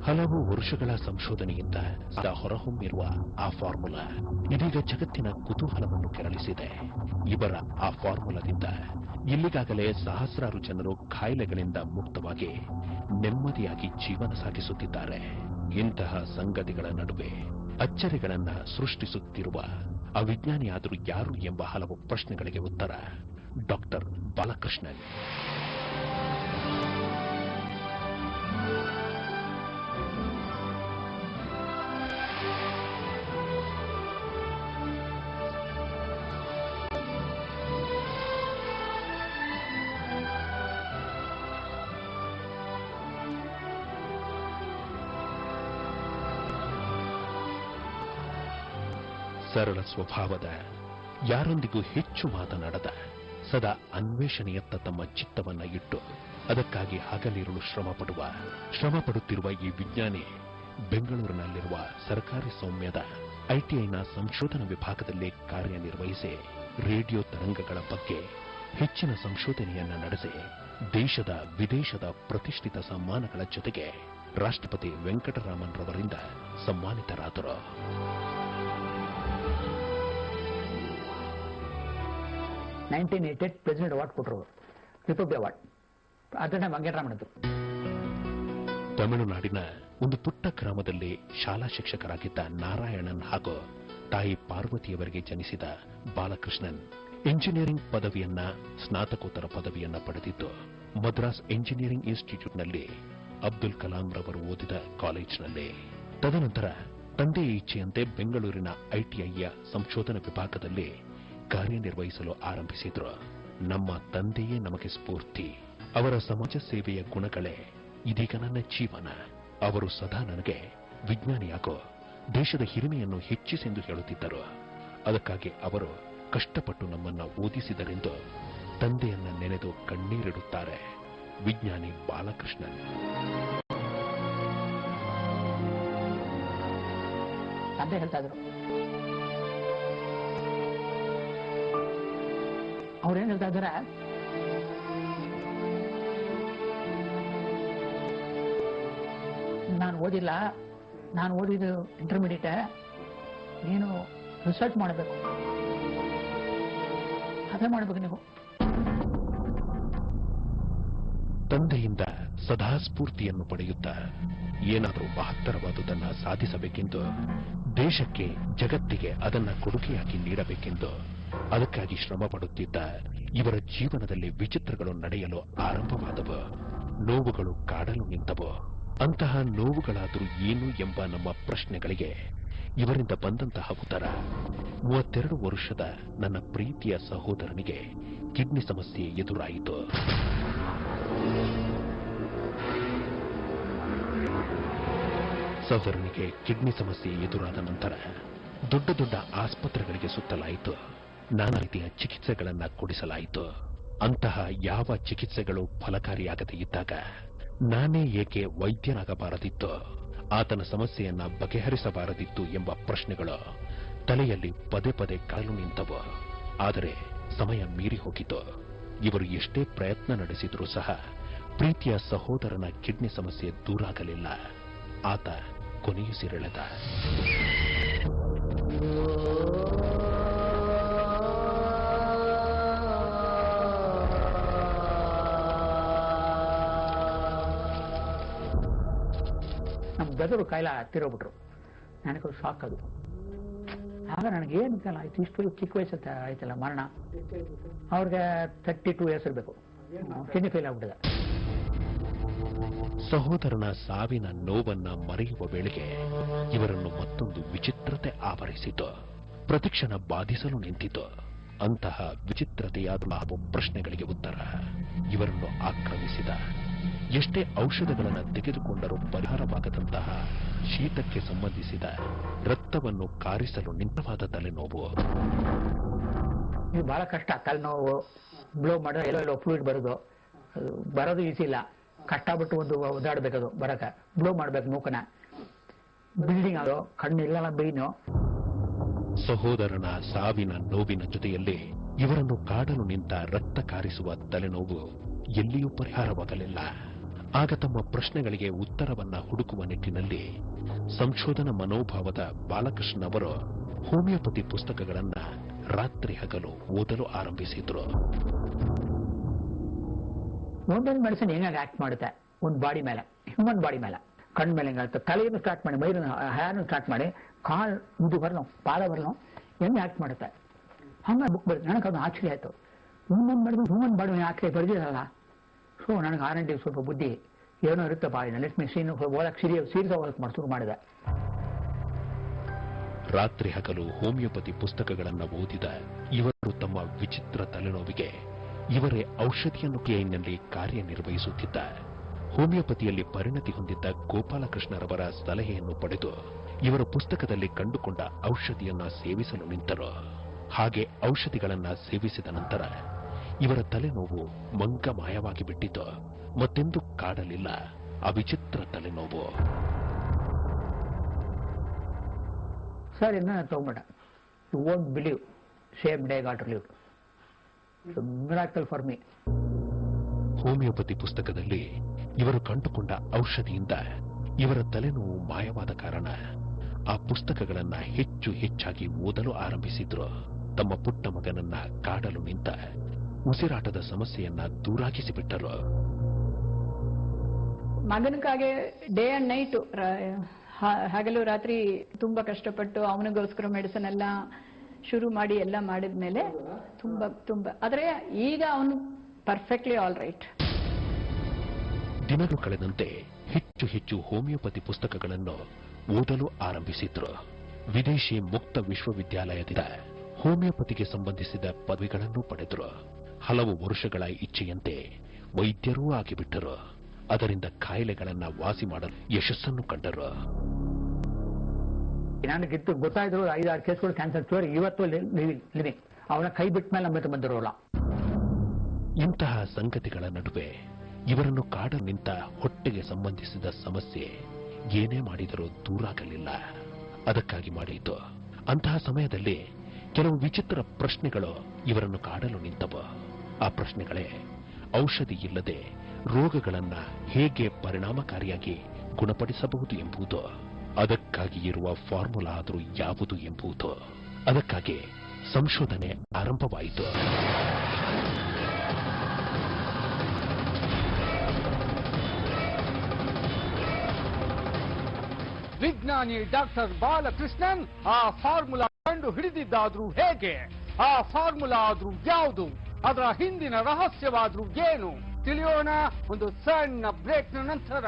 ಹಲವು ವರ್ಷಗಳ ಸಂಶೋಧನೆಯಿಂದ ಹೊರಹೊಮ್ಮಿರುವ ಆ ಫಾರ್ಮುಲಾ ಇದೀಗ ಜಗತ್ತಿನ ಕುತೂಹಲವನ್ನು ಕೆರಳಿಸಿದೆ. ಇವರ ಆ ಫಾರ್ಮುಲಾದಿಂದ ಇಲ್ಲಿಗಾಗಲೇ ಸಹಸ್ರಾರು ಜನರು ಕಾಯಿಲೆಗಳಿಂದ ಮುಕ್ತವಾಗಿ ನೆಮ್ಮದಿಯಾಗಿ ಜೀವನ ಸಾಗಿಸುತ್ತಿದ್ದಾರೆ. ಇಂತಹ ಸಂಗತಿಗಳ ನಡುವೆ ಅಚ್ಚರಿಗಳನ್ನ ಸೃಷ್ಟಿಸುತ್ತಿರುವ ಅವಿಜ್ಞಾನಿಯಾದರೂ ಯಾರು ಎಂಬ ಹಲವು ಪ್ರಶ್ನೆಗಳಿಗೆ ಉತ್ತರ ಡಾಕ್ಟರ್ ಬಾಲಕೃಷ್ಣನ್. ಸರಳ ಸ್ವಭಾವದ, ಯಾರೊಂದಿಗೂ ಹೆಚ್ಚು ಮಾತನಾಡದ, ಸದಾ ಅನ್ವೇಷಣೆಯತ್ತ ತಮ್ಮ ಚಿತ್ತವನ್ನ ಇಟ್ಟು ಅದಕ್ಕಾಗಿ ಹಗಲಿರುಳು ಶ್ರಮಪಡುತ್ತಿರುವ ಈ ವಿಜ್ಞಾನಿ ಬೆಂಗಳೂರಿನಲ್ಲಿರುವ ಸರ್ಕಾರಿ ಸೌಮ್ಯದ ಐಟಿಐನ ಸಂಶೋಧನಾ ವಿಭಾಗದಲ್ಲಿ ಕಾರ್ಯನಿರ್ವಹಿಸಿ ರೇಡಿಯೋ ತರಂಗಗಳ ಬಗ್ಗೆ ಹೆಚ್ಚಿನ ಸಂಶೋಧನೆಯನ್ನ ನಡೆಸಿ ದೇಶದ ವಿದೇಶದ ಪ್ರತಿಷ್ಠಿತ ಸನ್ಮಾನಗಳ ಜೊತೆಗೆ ರಾಷ್ಟ್ರಪತಿ ವೆಂಕಟರಾಮನ್ ರವರಿಂದ ಸನ್ಮಾನಿತರಾದರು. ಪ್ರೆಸಿಡೆಂಟ್ ಅವಾರ್ಡ್ ಕೊಟ್ಟರು, ರಿಪಬ್ಲಿಕ್ ಅವಾರ್ಡ್. ಅದನ್ನ ವೆಂಕಟರಾಮಣ್ಣದು. ತಮಿಳುನಾಡಿನ ಒಂದು ಪುಟ್ಟ ಗ್ರಾಮದಲ್ಲಿ ಶಾಲಾ ಶಿಕ್ಷಕರಾಗಿದ್ದ ನಾರಾಯಣನ್ ಹಾಗೂ ತಾಯಿ ಪಾರ್ವತಿಯವರಿಗೆ ಜನಿಸಿದ ಬಾಲಕೃಷ್ಣನ್ ಇಂಜಿನಿಯರಿಂಗ್ ಪದವಿಯನ್ನ, ಸ್ನಾತಕೋತ್ತರ ಪದವಿಯನ್ನ ಪಡೆದಿದ್ದು ಮದ್ರಾಸ್ ಇಂಜಿನಿಯರಿಂಗ್ ಇನ್ಸ್ಟಿಟ್ಯೂಟ್ನಲ್ಲಿ ಅಬ್ದುಲ್ ಕಲಾಂ ರವರು ಓದಿದ ಕಾಲೇಜಿನಲ್ಲಿ. ತದನಂತರ ತಂದೆಯ ಇಚ್ಛೆಯಂತೆ ಬೆಂಗಳೂರಿನ ಐಟಿಐಯ ಸಂಶೋಧನಾ ವಿಭಾಗದಲ್ಲಿ ಕಾರ್ಯನಿರ್ವಹಿಸಲು ಆರಂಭಿಸಿದ್ರು. ನಮ್ಮ ತಂದೆಯೇ ನಮಗೆ ಸ್ಫೂರ್ತಿ, ಅವರ ಸಮಾಜ ಸೇವೆಯ ಗುಣಗಳೇ ಇದೀಗ ನನ್ನ ಜೀವನ. ಅವರು ಸದಾ ನನಗೆ ವಿಜ್ಞಾನಿಯಾಗೋ, ದೇಶದ ಹಿರಿಮೆಯನ್ನು ಹೆಚ್ಚಿಸೆಂದು ಹೇಳುತ್ತಿದ್ದರು. ಅದಕ್ಕಾಗಿ ಅವರು ಕಷ್ಟಪಟ್ಟು ನಮ್ಮನ್ನ ಓದಿಸಿದರೆಂದು ತಂದೆಯನ್ನ ನೆನೆದು ಕಣ್ಣೀರಿಡುತ್ತಾರೆ ವಿಜ್ಞಾನಿ ಬಾಲಕೃಷ್ಣನ್. ತಂದೆ ಹೇಳ್ತಾ ಇದ್ರು, ಅವ್ರೇನ್ ಹೇಳ್ತಾ ಇದ್ದಾರೆ, ನಾನು ಓದಿಲ್ಲ, ನಾನು ಓದಿದ್ದು ಇಂಟರ್ಮೀಡಿಯೇಟ್, ನೀನು ರಿಸರ್ಚ್ ಮಾಡಬೇಕು, ಅದೇ ಮಾಡಬೇಕು ನೀವು. ತಂದೆಯಿಂದ ಸದಾ ಸ್ಫೂರ್ತಿಯನ್ನು ಪಡೆಯುತ್ತಾ ಏನಾದರೂ ಮಹತ್ತರವಾದುದನ್ನು ಸಾಧಿಸಬೇಕೆಂದು, ದೇಶಕ್ಕೆ ಜಗತ್ತಿಗೆ ಅದನ್ನ ಕೊಡುಗೆಯಾಗಿ ನೀಡಬೇಕೆಂದು ಅದಕ್ಕಾಗಿ ಶ್ರಮ ಪಡುತ್ತಿದ್ದ ಇವರ ಜೀವನದಲ್ಲಿ ವಿಚಿತ್ರಗಳು ನಡೆಯಲು ಆರಂಭವಾದವು. ನೋವುಗಳು ಕಾಡಲು ನಿಂತವು. ಅಂತಹ ನೋವುಗಳಾದರೂ ಏನು ಎಂಬ ನಮ್ಮ ಪ್ರಶ್ನೆಗಳಿಗೆ ಇವರಿಂದ ಬಂದಂತಹ ಉತ್ತರ 32 ವರ್ಷದ ನನ್ನ ಪ್ರೀತಿಯ ಸಹೋದರನಿಗೆ ಕಿಡ್ನಿ ಸಮಸ್ಯೆ ಎದುರಾಯಿತು. ಸಹೋದರನಿಗೆ ಕಿಡ್ನಿ ಸಮಸ್ಯೆ ಎದುರಾದ ನಂತರ ದೊಡ್ಡ ದೊಡ್ಡ ಆಸ್ಪತ್ರೆಗಳಿಗೆ ಸುತ್ತಲಾಯಿತು. ನಾನಾ ರೀತಿಯ ಚಿಕಿತ್ಸೆಗಳನ್ನ ಕೊಡಿಸಲಾಯಿತು. ಅಂತಹ ಯಾವ ಚಿಕಿತ್ಸೆಗಳು ಫಲಕಾರಿಯಾಗದೇ ಇದ್ದಾಗ ನಾನೇ ಏಕೆ ವೈದ್ಯನಾಗಬಾರದಿತ್ತು, ಆತನ ಸಮಸ್ಯೆಯನ್ನ ಬಗೆಹರಿಸಬಾರದಿತ್ತು ಎಂಬ ಪ್ರಶ್ನೆಗಳು ತಲೆಯಲ್ಲಿ ಪದೇ ಪದೇ ಕಾಲು ನಿಂತವು. ಆದರೆ ಸಮಯ ಮೀರಿ ಹೋಗಿತು. ಇವರು ಎಷ್ಟೇ ಪ್ರಯತ್ನ ನಡೆಸಿದರೂ ಸಹ ಪ್ರೀತಿಯ ಸಹೋದರನ ಕಿಡ್ನಿ ಸಮಸ್ಯೆ ದೂರಾಗಲಿಲ್ಲ. ಆತ ಕೊನೆಯುಸಿರೆಳೆದ. ನಮ್ಮ ಬ್ರದರು ಕಾಯಿಲೆ ಹತ್ತಿರೋಗ್ಬಿಟ್ರು. ನನಗೆ ಶಾಕ್ ಅದು. ಆಗ ನನಗೇನು ಕಾಲ ಆಯ್ತು, ಇಷ್ಟು ಚಿಕ್ಕ ವಯಸ್ಸು ಆಯ್ತಲ್ಲ ಮರಣ. ಅವ್ರಿಗೆ 32 ಇಯರ್ಸ್ ಇರಬೇಕು. ಕಿಡ್ನಿ ಫೇಲ್ ಆಗ್ಬಿಟ್ಟಿದೆ. ಸಹೋದರನ ಸಾವಿನ ನೋವನ್ನ ಮರೆಯುವ ವೇಳೆಗೆ ಇವರನ್ನು ಮತ್ತೊಂದು ವಿಚಿತ್ರತೆ ಆವರಿಸಿತು. ಪ್ರತಿಕ್ಷಣ ಬಾಧಿಸಲು ನಿಂತಿತು. ಅಂತಹ ವಿಚಿತ್ರತೆಯಾದ ಹಲವು ಪ್ರಶ್ನೆಗಳಿಗೆ ಉತ್ತರ ಇವರನ್ನು ಆಕ್ರಮಿಸಿದ. ಎಷ್ಟೇ ಔಷಧಗಳನ್ನು ತೆಗೆದುಕೊಂಡರೂ ಪರಿಹಾರವಾಗದಂತಹ ಶೀತಕ್ಕೆ ಸಂಬಂಧಿಸಿದ ರಕ್ತವನ್ನು ಕಾರಿಸಲು ನಿಂತವಾದ ತಲೆನೋವು. ಇದು ಬಹಳ ಕಷ್ಟ. ತಲೆನೋವು ಬ್ಲೋ ಮಾಡೋ ಎಲ್ಲೋ ಫ್ಲೂಯಿಡ್ ಬರೋದು ಈಸಿ ಇಲ್ಲ. ಕಷ್ಟಪಟ್ಟು ಒಂದು ಒದ್ದಾಡ್ಬೇಕದು ಬರಕ. ಬ್ಲೋ ಮಾಡ್ಬೇಕು ಮೂಕನ, ಬಿಲ್ಡಿಂಗ್ ಆಗೋ ಕಣ್ಣಿಲ್ಲ ಬೈನು. ಸಹೋದರನ ಸಾವಿನ ನೋವಿನ ಜೊತೆಯಲ್ಲಿ ಇವರನ್ನು ಕಾಡಲು ನಿಂತ ರಕ್ತ ಕಾರಿಸುವ ತಲೆನೋವು ಎಲ್ಲಿಯೂ ಪರಿಹಾರವಾಗಲಿಲ್ಲ. ಆಗ ತಮ್ಮ ಪ್ರಶ್ನೆಗಳಿಗೆ ಉತ್ತರವನ್ನ ಹುಡುಕುವ ನಿಟ್ಟಿನಲ್ಲಿ ಸಂಶೋಧನಾ ಮನೋಭಾವದ ಬಾಲಕೃಷ್ಣ ಅವರು ಹೋಮಿಯೋಪತಿ ಪುಸ್ತಕಗಳನ್ನ ರಾತ್ರಿ ಹಗಲು ಓದಲು ಆರಂಭಿಸಿದ್ರು. ಒಂದೊಂದು ಮೆಡಿಸಿನ್ ಹೆಂಗಾಗಿ ಆಕ್ಟ್ ಮಾಡುತ್ತೆ ಒಂದು ಬಾಡಿ ಮೇಲೆ, ಹ್ಯೂಮನ್ ಬಾಡಿ ಮೇಲೆ, ಕಣ್ಣು ಮೇಲೆ ಹೆಂಗಾಗುತ್ತೆ, ತಲೆಯನ್ನು ಸ್ಟಾರ್ಟ್ ಮಾಡಿ, ಮೈರನ್ನು ಹೇರ್ನ ಸ್ಟಾರ್ಟ್ ಮಾಡಿ, ಕಾಲು ಇದು ಬರಲು ಪಾದ ಬರಲು ಹೆಂಗೆ ಆಕ್ಟ್ ಮಾಡುತ್ತೆ. ಹಂಗೆ ಬುಕ್ ಬರುತ್ತೆ. ನನಗೆ ಅದು ಆಶ್ಚರ್ಯ ಆಯಿತು. ಒಂದೊಂದು ಮಾಡಿದ್ರು ಹ್ಯೂಮನ್ ಬಾಡಿ ಆಕ್ಟ್ ಬರೆದಿರಲ್ಲ. ಸೊ ನನಗೆ ಆರ್&ಡಿ ಸ್ವಲ್ಪ ಬುದ್ಧಿ ಏನೋ ಇರುತ್ತೆ ಬಾಡಿನ, ಲೆಟ್ ಮೀ ಸೀನ್ ಓದಕ್ಕೆ ಸೀರಿಯಸ್ ಓದಕ್ಕೆ ಶುರು ಮಾಡಿದೆ. ರಾತ್ರಿ ಹಗಲು ಹೋಮಿಯೋಪತಿ ಪುಸ್ತಕಗಳನ್ನು ಓದಿದ ಇವರು ತಮ್ಮ ವಿಚಿತ್ರ ತಲೆನೋವಿಗೆ ಇವರೇ ಔಷಧಿಯನ್ನು ಕ್ಲಿನಿಕ್ನಲ್ಲಿ ಕಾರ್ಯನಿರ್ವಹಿಸುತ್ತಿದ್ದ ಹೋಮಿಯೋಪತಿಯಲ್ಲಿ ಪರಿಣತಿ ಹೊಂದಿದ್ದ ಗೋಪಾಲಕೃಷ್ಣರವರ ಸಲಹೆಯನ್ನು ಪಡೆದು ಇವರ ಪುಸ್ತಕದಲ್ಲಿ ಕಂಡುಕೊಂಡ ಔಷಧಿಯನ್ನ ಸೇವಿಸಲು ನಿಂತರು. ಹಾಗೆ ಔಷಧಿಗಳನ್ನ ಸೇವಿಸಿದ ನಂತರ ಇವರ ತಲೆನೋವು ಮಂಗಮಾಯವಾಗಿ ಬಿಟ್ಟಿತು. ಮತ್ತೆಂದು ಕಾಡಲಿಲ್ಲ ಆ ವಿಚಿತ್ರ ತಲೆನೋವು. ಸರ್ ಇನ್ನ ತಗೊಂಡ you won't believe, same day got relieved. Miracle for me. Homeopathy ಪುಸ್ತಕದಲ್ಲಿ ಇವರು ಕಂಡುಕೊಂಡ ಔಷಧಿಯಿಂದ ಇವರ ತಲೆನೋವು ಮಾಯವಾದ ಕಾರಣ ಆ ಪುಸ್ತಕಗಳನ್ನ ಹೆಚ್ಚು ಹೆಚ್ಚಾಗಿ ಓದಲು ಆರಂಭಿಸಿದ್ರು. ತಮ್ಮ ಪುಟ್ಟ ಮಗನನ್ನ ಕಾಡಲು ನಿಂತ ಉಸಿರಾಟದ ಸಮಸ್ಯೆಯನ್ನ ದೂರಾಗಿಸಿಬಿಟ್ಟರು. ಮಗನಿಗಾಗೆ ಡೇ ಅಂಡ್ ನೈಟ್, ಹಗಲು ರಾತ್ರಿ ತುಂಬಾ ಕಷ್ಟಪಟ್ಟು ಅವನಿಗೋಸ್ಕರ ಮೆಡಿಸಿನ್ ಎಲ್ಲ ಶುರು ಮಾಡಿ ಎಲ್ಲ ಮಾಡಿದ್ಮೇಲೆ ತುಂಬಾ ತುಂಬಾ, ಆದ್ರೆ ಈಗ ಅವನು ಪರ್ಫೆಕ್ಟ್ಲಿ ಆಲ್ ರೈಟ್. ದಿನಗಳು ಕಳೆದಂತೆ ಹೆಚ್ಚು ಹೆಚ್ಚು ಹೋಮಿಯೋಪತಿ ಪುಸ್ತಕಗಳನ್ನು ಓದಲು ಆರಂಭಿಸಿದ್ರು. ವಿದೇಶಿ ಮುಕ್ತ ವಿಶ್ವವಿದ್ಯಾಲಯದಿಂದ ಹೋಮಿಯೋಪತಿಗೆ ಸಂಬಂಧಿಸಿದ ಪದವಿಗಳನ್ನು ಪಡೆದರು. ಹಲವು ವರ್ಷಗಳ ಇಚ್ಛೆಯಂತೆ ವೈದ್ಯರೂ ಆಗಿಬಿಟ್ಟರು. ಅದರಿಂದ ಕಾಯಿಲೆಗಳನ್ನ ವಾಸಿ ಮಾಡಲು ಯಶಸ್ಸನ್ನು ಕಂಡರು. ನನಗಿತ್ತು ಗೊತ್ತಾಯ್ತು 5-6 ಕೇಸ್ಗಳು ಕ್ಯಾನ್ಸರ್ ಕ್ಯೂರ್ ಇವತ್ತು ಲಿವಿಂಗ್. ಅವನ ಕೈ ಬಿಟ್ಟ ಮೇಲೆ ನಮ್ಮ ಬಂದಿರೋಲ್ಲ. ಇಂತಹ ಸಂಗತಿಗಳ ನಡುವೆ ಇವರನ್ನು ಕಾಡ ನಿಂತ ಹೊಟ್ಟೆಗೆ ಸಂಬಂಧಿಸಿದ ಸಮಸ್ಯೆ ಏನೇ ಮಾಡಿದರೂ ದೂರಾಗಲಿಲ್ಲ. ಅದಕ್ಕಾಗಿ ಮಾಡಿತು. ಅಂತಹ ಸಮಯದಲ್ಲಿ ಕೆಲವು ವಿಚಿತ್ರ ಪ್ರಶ್ನೆಗಳು ಇವರನ್ನು ಕಾಡಲು ನಿಂತವು. ಆ ಪ್ರಶ್ನೆಗಳೇ ಔಷಧಿ ಇಲ್ಲದೆ ರೋಗಗಳನ್ನ ಹೇಗೆ ಪರಿಣಾಮಕಾರಿಯಾಗಿ ಗುಣಪಡಿಸಬಹುದು ಎಂಬುದು, ಅದಕ್ಕಾಗಿ ಇರುವ ಫಾರ್ಮುಲಾ ಆದರೂ ಯಾವುದು ಎಂಬುದು. ಅದಕ್ಕಾಗಿ ಸಂಶೋಧನೆ ಆರಂಭವಾಯಿತು. ವಿಜ್ಞಾನಿ ಡಾಕ್ಟರ್ ಬಾಲಕೃಷ್ಣನ್ ಆ ಫಾರ್ಮುಲಾ ಕಂಡು ಹಿಡಿದಿದ್ದಾದ್ರೂ ಹೇಗೆ? ಆ ಫಾರ್ಮುಲಾ ಆದ್ರೂ ಯಾವುದು? ಅದರ ಹಿಂದಿನ ರಹಸ್ಯವಾದ್ರೂ ಏನು? ತಿಳಿಯೋಣ ಒಂದು ಸಣ್ಣ ಬ್ರೇಕ್ನ ನಂತರ.